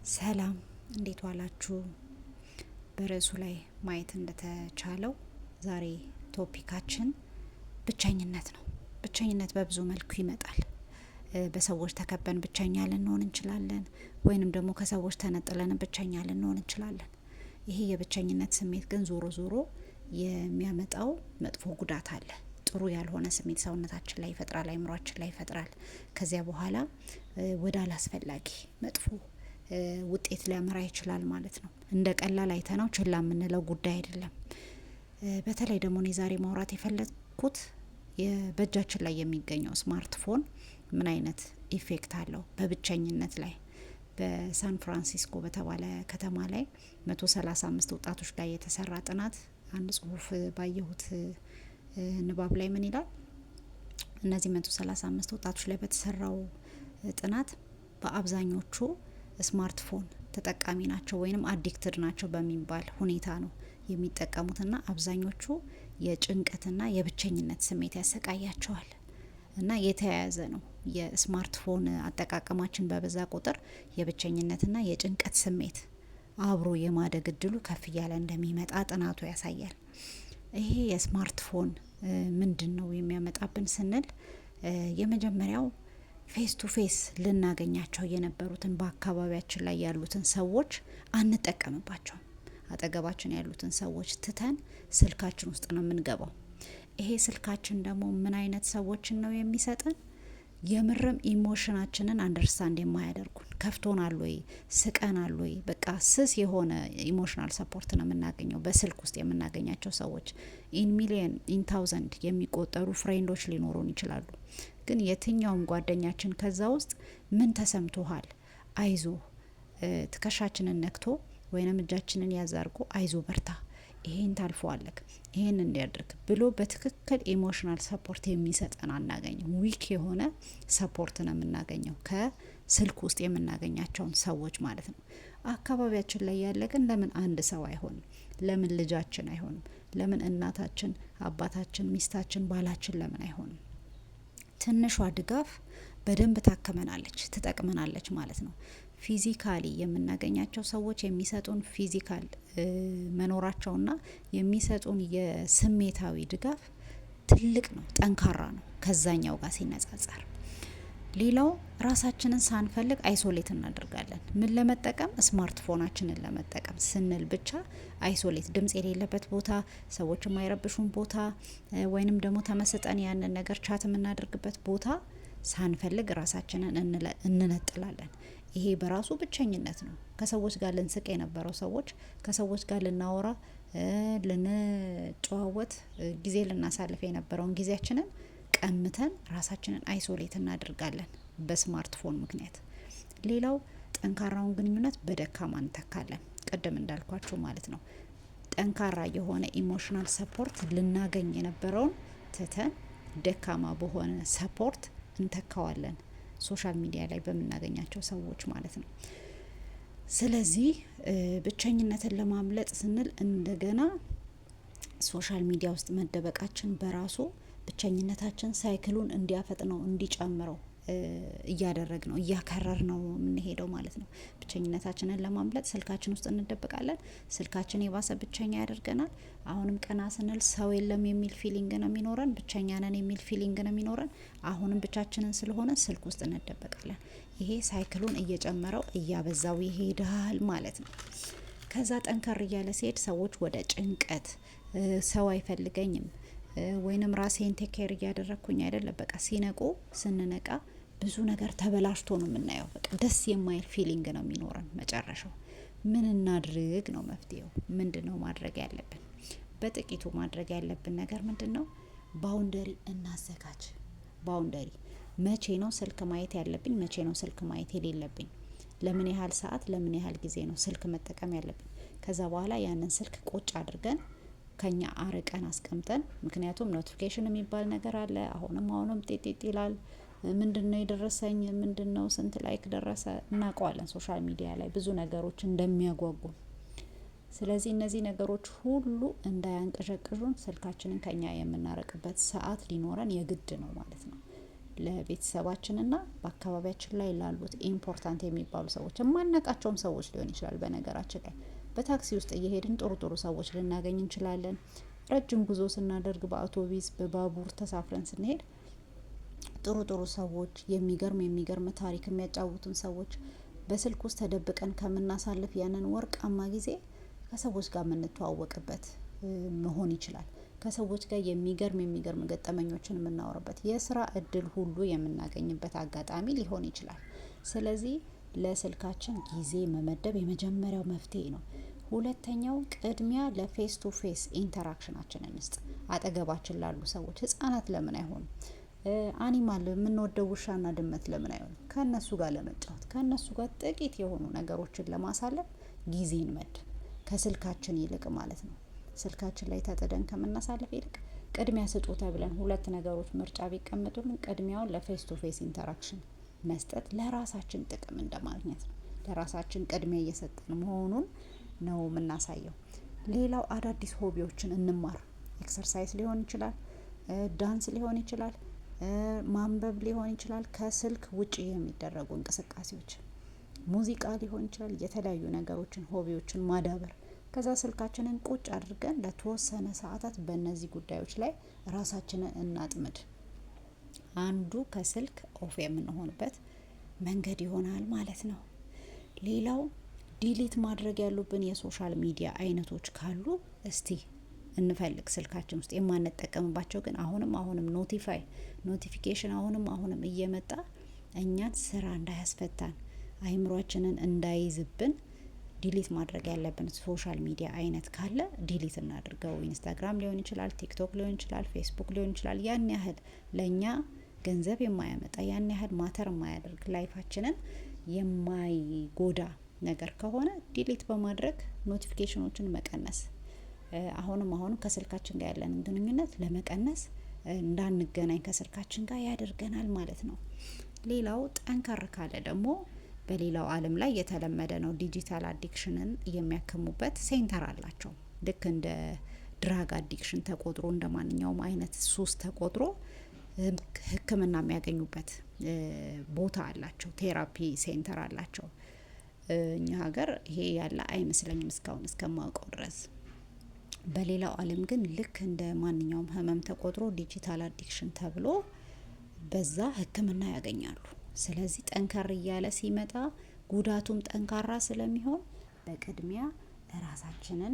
ሰላም እንዴት ዋላችሁ? በርዕሱ ላይ ማየት እንደተቻለው ዛሬ ቶፒካችን ብቸኝነት ነው። ብቸኝነት በብዙ መልኩ ይመጣል። በሰዎች ተከበን ብቸኛ ልንሆን እንችላለን፣ ወይንም ደግሞ ከሰዎች ተነጥለን ብቸኛ ልንሆን እንችላለን። ይሄ የብቸኝነት ስሜት ግን ዞሮ ዞሮ የሚያመጣው መጥፎ ጉዳት አለ። ጥሩ ያልሆነ ስሜት ሰውነታችን ላይ ይፈጥራል፣ አይምሯችን ላይ ይፈጥራል። ከዚያ በኋላ ወደ አላስፈላጊ መጥፎ ውጤት ሊያመራ ይችላል ማለት ነው። እንደ ቀላል አይተነው ችላ የምንለው ጉዳይ አይደለም። በተለይ ደግሞ እኔ ዛሬ ማውራት የፈለግኩት በእጃችን ላይ የሚገኘው ስማርትፎን ምን አይነት ኢፌክት አለው በብቸኝነት ላይ። በሳን ፍራንሲስኮ በተባለ ከተማ ላይ 135 ወጣቶች ላይ የተሰራ ጥናት፣ አንድ ጽሁፍ ባየሁት ንባብ ላይ ምን ይላል? እነዚህ 135 ወጣቶች ላይ በተሰራው ጥናት በአብዛኞቹ ስማርትፎን ተጠቃሚ ናቸው ወይንም አዲክትድ ናቸው በሚባል ሁኔታ ነው የሚጠቀሙትና አብዛኞቹ የጭንቀትና የብቸኝነት ስሜት ያሰቃያቸዋል። እና የተያያዘ ነው። የስማርትፎን አጠቃቀማችን በበዛ ቁጥር የብቸኝነትና የጭንቀት ስሜት አብሮ የማደግ እድሉ ከፍ እያለ እንደሚመጣ ጥናቱ ያሳያል። ይሄ የስማርትፎን ምንድነው የሚያመጣብን ስንል የመጀመሪያው ፌስ ቱ ፌስ ልናገኛቸው የነበሩትን በአካባቢያችን ላይ ያሉትን ሰዎች አንጠቀምባቸውም። አጠገባችን ያሉትን ሰዎች ትተን ስልካችን ውስጥ ነው የምንገባው። ይሄ ስልካችን ደግሞ ምን አይነት ሰዎችን ነው የሚሰጠን? የምርም ኢሞሽናችንን አንደርስታንድ የማያደርጉን፣ ከፍቶናል ወይ ስቀናል ወይ በቃ ስስ የሆነ ኢሞሽናል ሰፖርት ነው የምናገኘው በስልክ ውስጥ የምናገኛቸው ሰዎች። ኢን ሚሊየን ኢን ታውዘንድ የሚቆጠሩ ፍሬንዶች ሊኖሩን ይችላሉ። ግን የትኛውም ጓደኛችን ከዛ ውስጥ ምን ተሰምቶሃል፣ አይዞ ትከሻችንን ነክቶ ወይንም እጃችንን ያዛርጎ አይዞ በርታ፣ ይሄን ታልፈዋለክ፣ ይሄን እንዲያድርግ ብሎ በትክክል ኢሞሽናል ሰፖርት የሚሰጠን አናገኘው። ዊክ የሆነ ሰፖርት ነው የምናገኘው ከስልክ ውስጥ የምናገኛቸውን ሰዎች ማለት ነው። አካባቢያችን ላይ ያለ ግን ለምን አንድ ሰው አይሆንም? ለምን ልጃችን አይሆንም? ለምን እናታችን፣ አባታችን፣ ሚስታችን፣ ባላችን ለምን አይሆንም? ትንሿ ድጋፍ በደንብ ታከመናለች፣ ትጠቅመናለች ማለት ነው። ፊዚካሊ የምናገኛቸው ሰዎች የሚሰጡን ፊዚካል መኖራቸውና የሚሰጡን የስሜታዊ ድጋፍ ትልቅ ነው፣ ጠንካራ ነው ከዛኛው ጋር ሲነጻጸር። ሌላው ራሳችንን ሳንፈልግ አይሶሌት እናደርጋለን። ምን ለመጠቀም? ስማርትፎናችንን ለመጠቀም ስንል ብቻ አይሶሌት፣ ድምጽ የሌለበት ቦታ፣ ሰዎች የማይረብሹን ቦታ፣ ወይንም ደግሞ ተመስጠን ያንን ነገር ቻት የምናደርግበት ቦታ ሳንፈልግ ራሳችንን እንነጥላለን። ይሄ በራሱ ብቸኝነት ነው። ከሰዎች ጋር ልንስቅ የነበረው ሰዎች፣ ከሰዎች ጋር ልናወራ ልንጨዋወት ጊዜ ልናሳልፍ የነበረውን ጊዜያችንን ቀምተን ራሳችንን አይሶሌት እናደርጋለን በስማርትፎን ምክንያት። ሌላው ጠንካራውን ግንኙነት በደካማ እንተካለን። ቅድም እንዳልኳችሁ ማለት ነው። ጠንካራ የሆነ ኢሞሽናል ሰፖርት ልናገኝ የነበረውን ትተን ደካማ በሆነ ሰፖርት እንተካዋለን፣ ሶሻል ሚዲያ ላይ በምናገኛቸው ሰዎች ማለት ነው። ስለዚህ ብቸኝነትን ለማምለጥ ስንል እንደገና ሶሻል ሚዲያ ውስጥ መደበቃችን በራሱ ብቸኝነታችን ሳይክሉን እንዲያፈጥነው እንዲጨምረው እያደረግ ነው፣ እያከረር ነው የምንሄደው ማለት ነው። ብቸኝነታችንን ለማምለጥ ስልካችን ውስጥ እንደበቃለን። ስልካችን የባሰ ብቸኛ ያደርገናል። አሁንም ቀና ስንል ሰው የለም የሚል ፊሊንግ ነው የሚኖረን፣ ብቸኛ ነን የሚል ፊሊንግ ነው የሚኖረን። አሁንም ብቻችንን ስለሆነ ስልክ ውስጥ እንደበቃለን። ይሄ ሳይክሉን እየጨመረው እያበዛው ይሄዳል ማለት ነው። ከዛ ጠንከር እያለ ሲሄድ ሰዎች ወደ ጭንቀት፣ ሰው አይፈልገኝም ወይንም ራሴን ቴክ ኬር እያደረግኩኝ አይደለም፣ በቃ ሲነቁ ስንነቃ ብዙ ነገር ተበላሽቶ ነው የምናየው። በቃ ደስ የማይል ፊሊንግ ነው የሚኖረን መጨረሻው። ምን እናድርግ ነው መፍትሄው? ምንድነው ማድረግ ያለብን? በጥቂቱ ማድረግ ያለብን ነገር ምንድነው? ባውንደሪ እናዘጋጅ። ባውንደሪ፣ መቼ ነው ስልክ ማየት ያለብኝ? መቼ ነው ስልክ ማየት የሌለብኝ? ለምን ያህል ሰዓት፣ ለምን ያህል ጊዜ ነው ስልክ መጠቀም ያለብኝ? ከዛ በኋላ ያንን ስልክ ቁጭ አድርገን ከኛ አርቀን አስቀምጠን፣ ምክንያቱም ኖቲፊኬሽን የሚባል ነገር አለ። አሁንም ጤጤጥ ይላል። ምንድነው የደረሰኝ? ምንድነው ስንት ላይክ ደረሰ? እናውቀዋለን ሶሻል ሚዲያ ላይ ብዙ ነገሮች እንደሚያጓጉ። ስለዚህ እነዚህ ነገሮች ሁሉ እንዳያንቀዠቅዡን ስልካችንን ከኛ የምናረቅበት ሰዓት ሊኖረን የግድ ነው ማለት ነው። ለቤተሰባችንና በአካባቢያችን ላይ ላሉት ኢምፖርታንት የሚባሉ ሰዎች፣ የማናውቃቸውም ሰዎች ሊሆን ይችላል። በነገራችን ላይ በታክሲ ውስጥ እየሄድን ጥሩ ሰዎች ልናገኝ እንችላለን። ረጅም ጉዞ ስናደርግ በአውቶቢስ በባቡር ተሳፍረን ስንሄድ ጥሩ ሰዎች፣ የሚገርም ታሪክ የሚያጫውቱን ሰዎች በስልክ ውስጥ ተደብቀን ከምናሳልፍ ያንን ወርቃማ ጊዜ ከሰዎች ጋር የምንተዋወቅበት መሆን ይችላል። ከሰዎች ጋር የሚገርም ገጠመኞችን የምናወራበት፣ የስራ እድል ሁሉ የምናገኝበት አጋጣሚ ሊሆን ይችላል። ስለዚህ ለስልካችን ጊዜ መመደብ የመጀመሪያው መፍትሄ ነው። ሁለተኛው ቅድሚያ ለፌስ ቱ ፌስ ኢንተራክሽናችንን እንስጥ። አጠገባችን ላሉ ሰዎች፣ ህጻናት ለምን አይሆኑም? አኒማል የምንወደው ውሻና ድመት ለምን አይሆኑም? ከእነሱ ጋር ለመጫወት ከእነሱ ጋር ጥቂት የሆኑ ነገሮችን ለማሳለፍ ጊዜ እንመድብ፣ ከስልካችን ይልቅ ማለት ነው። ስልካችን ላይ ተጥደን ከምናሳልፍ ይልቅ ቅድሚያ ስጡ ተብለን 2 ነገሮች ምርጫ ቢቀመጡልን ቅድሚያውን ለፌስ ቱ ፌስ ኢንተራክሽን መስጠት ለራሳችን ጥቅም እንደማግኘት ነው። ለራሳችን ቅድሚያ እየሰጠን መሆኑን ነው የምናሳየው። ሌላው አዳዲስ ሆቢዎችን እንማር። ኤክሰርሳይዝ ሊሆን ይችላል፣ ዳንስ ሊሆን ይችላል፣ ማንበብ ሊሆን ይችላል። ከስልክ ውጪ የሚደረጉ እንቅስቃሴዎች፣ ሙዚቃ ሊሆን ይችላል። የተለያዩ ነገሮችን ሆቢዎችን ማዳበር። ከዛ ስልካችንን ቁጭ አድርገን ለተወሰነ ሰዓታት በእነዚህ ጉዳዮች ላይ ራሳችንን እናጥምድ። አንዱ ከስልክ ኦፍ የምንሆንበት መንገድ ይሆናል ማለት ነው። ሌላው ዲሊት ማድረግ ያሉብን የሶሻል ሚዲያ አይነቶች ካሉ እስቲ እንፈልግ። ስልካችን ውስጥ የማንጠቀምባቸው ግን አሁንም ኖቲፊኬሽን አሁንም እየመጣ እኛን ስራ እንዳያስፈታን አይምሯችንን እንዳይዝብን ዲሊት ማድረግ ያለብን ሶሻል ሚዲያ አይነት ካለ ዲሊት እናድርገው። ኢንስታግራም ሊሆን ይችላል፣ ቲክቶክ ሊሆን ይችላል፣ ፌስቡክ ሊሆን ይችላል። ያን ያህል ለእኛ ገንዘብ የማያመጣ ያን ያህል ማተር የማያደርግ ላይፋችንን የማይጎዳ ነገር ከሆነ ዲሊት በማድረግ ኖቲፊኬሽኖችን መቀነስ፣ አሁንም ከስልካችን ጋር ያለንን ግንኙነት ለመቀነስ እንዳንገናኝ ከስልካችን ጋር ያደርገናል ማለት ነው። ሌላው ጠንከር ካለ ደግሞ በሌላው ዓለም ላይ የተለመደ ነው። ዲጂታል አዲክሽንን የሚያክሙበት ሴንተር አላቸው። ልክ እንደ ድራግ አዲክሽን ተቆጥሮ እንደ ማንኛውም አይነት ሱስ ተቆጥሮ ሕክምና የሚያገኙበት ቦታ አላቸው። ቴራፒ ሴንተር አላቸው። እኛ ሀገር ይሄ ያለ አይመስለኝም እስካሁን እስከማውቀው ድረስ። በሌላው ዓለም ግን ልክ እንደ ማንኛውም ህመም ተቆጥሮ ዲጂታል አዲክሽን ተብሎ በዛ ሕክምና ያገኛሉ። ስለዚህ ጠንከር እያለ ሲመጣ ጉዳቱም ጠንካራ ስለሚሆን በቅድሚያ ራሳችንን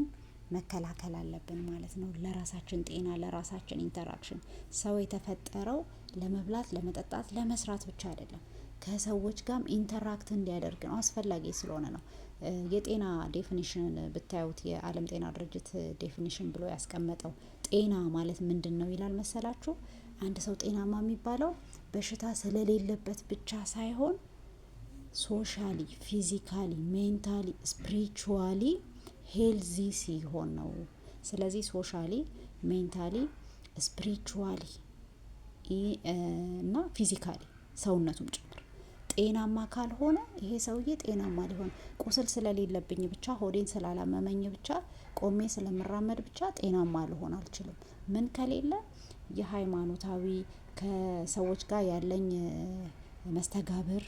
መከላከል አለብን ማለት ነው። ለራሳችን ጤና፣ ለራሳችን ኢንተራክሽን። ሰው የተፈጠረው ለመብላት፣ ለመጠጣት፣ ለመስራት ብቻ አይደለም። ከሰዎች ጋርም ኢንተራክት እንዲያደርግ ነው። አስፈላጊ ስለሆነ ነው። የጤና ዴፊኒሽን ብታዩት የዓለም ጤና ድርጅት ዴፊኒሽን ብሎ ያስቀመጠው ጤና ማለት ምንድን ነው ይላል መሰላችሁ? አንድ ሰው ጤናማ የሚባለው በሽታ ስለሌለበት ብቻ ሳይሆን ሶሻሊ፣ ፊዚካሊ፣ ሜንታሊ፣ ስፒሪቹዋሊ ሄልዚ ሲሆን ነው። ስለዚህ ሶሻሊ፣ ሜንታሊ፣ ስፒሪቹዋሊ እና ፊዚካሊ ሰውነቱም ጭምር ጤናማ ካልሆነ ይሄ ሰውዬ ጤናማ ሊሆን፣ ቁስል ስለሌለብኝ ብቻ፣ ሆዴን ስላላመመኝ ብቻ፣ ቆሜ ስለምራመድ ብቻ ጤናማ ልሆን አልችልም። ምን ከሌለ የሃይማኖታዊ ከሰዎች ጋር ያለኝ መስተጋብር፣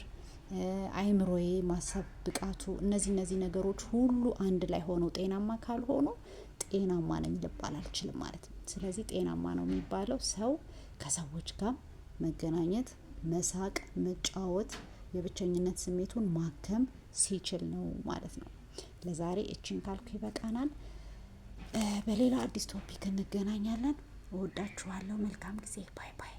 አይምሮዬ ማሰብ ብቃቱ፣ እነዚህ ነገሮች ሁሉ አንድ ላይ ሆነው ጤናማ ካልሆኑ ጤናማ ነኝ ልባል አልችልም ማለት ነው። ስለዚህ ጤናማ ነው የሚባለው ሰው ከሰዎች ጋር መገናኘት፣ መሳቅ፣ መጫወት፣ የብቸኝነት ስሜቱን ማከም ሲችል ነው ማለት ነው። ለዛሬ እችን ካልኩ ይበቃናል። በሌላ አዲስ ቶፒክ እንገናኛለን። እወዳችኋለሁ። መልካም ጊዜ። ባይ ባይ።